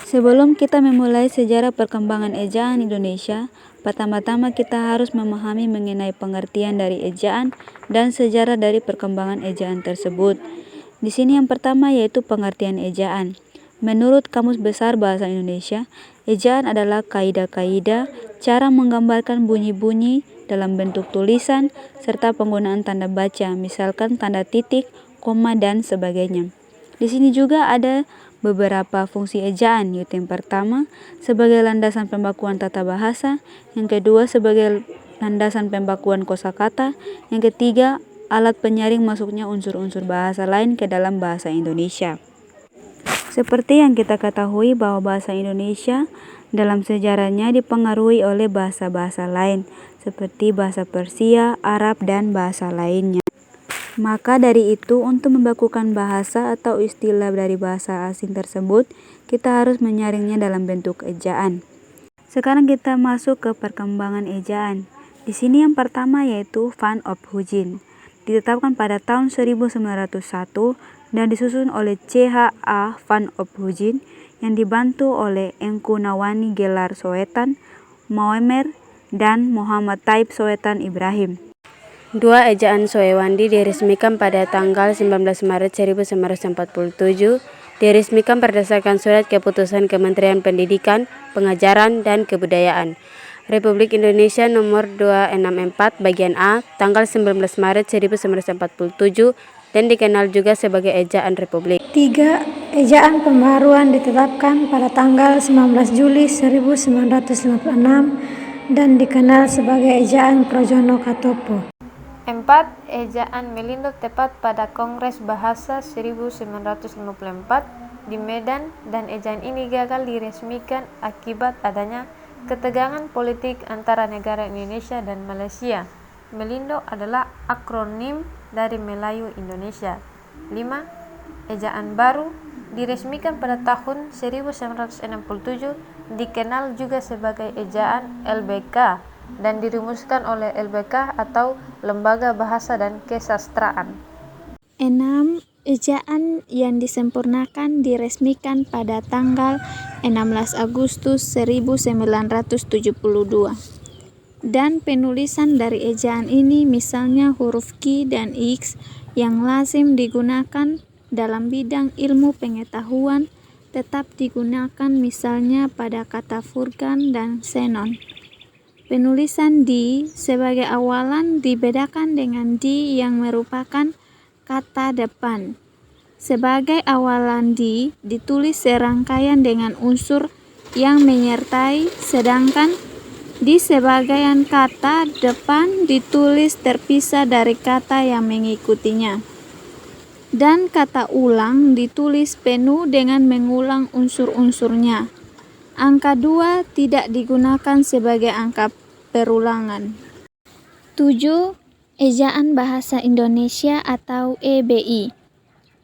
Sebelum kita memulai sejarah perkembangan ejaan Indonesia, pertama-tama kita harus memahami mengenai pengertian dari ejaan dan sejarah dari perkembangan ejaan tersebut. Di sini yang pertama yaitu pengertian ejaan. Menurut Kamus Besar Bahasa Indonesia, ejaan adalah kaidah-kaidah cara menggambarkan bunyi-bunyi dalam bentuk tulisan serta penggunaan tanda baca, misalkan tanda titik, koma, dan sebagainya. Di sini juga ada beberapa fungsi ejaan, yaitu yang pertama sebagai landasan pembakuan tata bahasa, yang kedua sebagai landasan pembakuan kosakata, yang ketiga alat penyaring masuknya unsur-unsur bahasa lain ke dalam bahasa Indonesia. Seperti yang kita ketahui bahwa bahasa Indonesia dalam sejarahnya dipengaruhi oleh bahasa-bahasa lain, seperti bahasa Persia, Arab, dan bahasa lainnya. Maka dari itu, untuk membakukan bahasa atau istilah dari bahasa asing tersebut, kita harus menyaringnya dalam bentuk ejaan. Sekarang kita masuk ke perkembangan ejaan. Di sini yang pertama yaitu Van Ophuijsen. Ditetapkan pada tahun 1901 dan disusun oleh C.H.A. Van Ophuijsen yang dibantu oleh Engku Nawani Gelar Soetan, Moemer, dan Muhammad Taib Soetan Ibrahim. Dua ejaan Soewandi diresmikan pada tanggal 19 Maret 1947, diresmikan berdasarkan surat keputusan Kementerian Pendidikan, Pengajaran, dan Kebudayaan Republik Indonesia nomor 264 bagian A, tanggal 19 Maret 1947, dan dikenal juga sebagai ejaan Republik. 3. Ejaan pembaharuan ditetapkan pada tanggal 19 Juli 1956 dan dikenal sebagai ejaan Projono Katopo. 4. Ejaan Melindo tepat pada Kongres Bahasa 1954 di Medan, dan ejaan ini gagal diresmikan akibat adanya ketegangan politik antara negara Indonesia dan Malaysia. Melindo adalah akronim dari Melayu Indonesia. 5. Ejaan baru diresmikan pada tahun 1967, dikenal juga sebagai ejaan LBK dan dirumuskan oleh LBK atau Lembaga Bahasa dan Kesastraan. 6. Ejaan yang disempurnakan diresmikan pada tanggal 16 Agustus 1972. Dan penulisan dari ejaan ini misalnya huruf Q dan X yang lazim digunakan dalam bidang ilmu pengetahuan tetap digunakan misalnya pada kata furgan dan xenon. Penulisan di sebagai awalan dibedakan dengan di yang merupakan kata depan. Sebagai awalan di ditulis serangkaian dengan unsur yang menyertai, sedangkan di sebagian kata depan ditulis terpisah dari kata yang mengikutinya. Dan kata ulang ditulis penuh dengan mengulang unsur-unsurnya. Angka 2 tidak digunakan sebagai angka perulangan. 7. Ejaan Bahasa Indonesia atau EBI.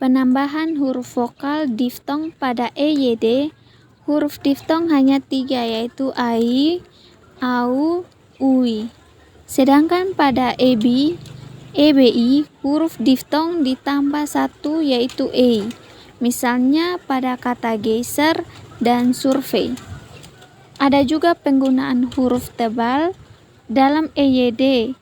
Penambahan huruf vokal diftong pada EYD. Huruf diftong hanya 3 yaitu AI, AU, UI. Sedangkan pada EBI huruf diftong ditambah 1 yaitu E. Misalnya pada kata geser dan survei. Ada juga penggunaan huruf tebal dalam EYD.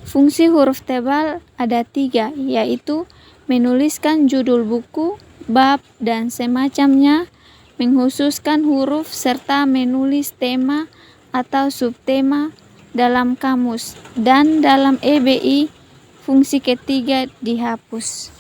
Fungsi huruf tebal ada 3, yaitu menuliskan judul buku, bab, dan semacamnya, menghususkan huruf, serta menulis tema atau subtema dalam kamus. Dan dalam EBI, fungsi ketiga dihapus.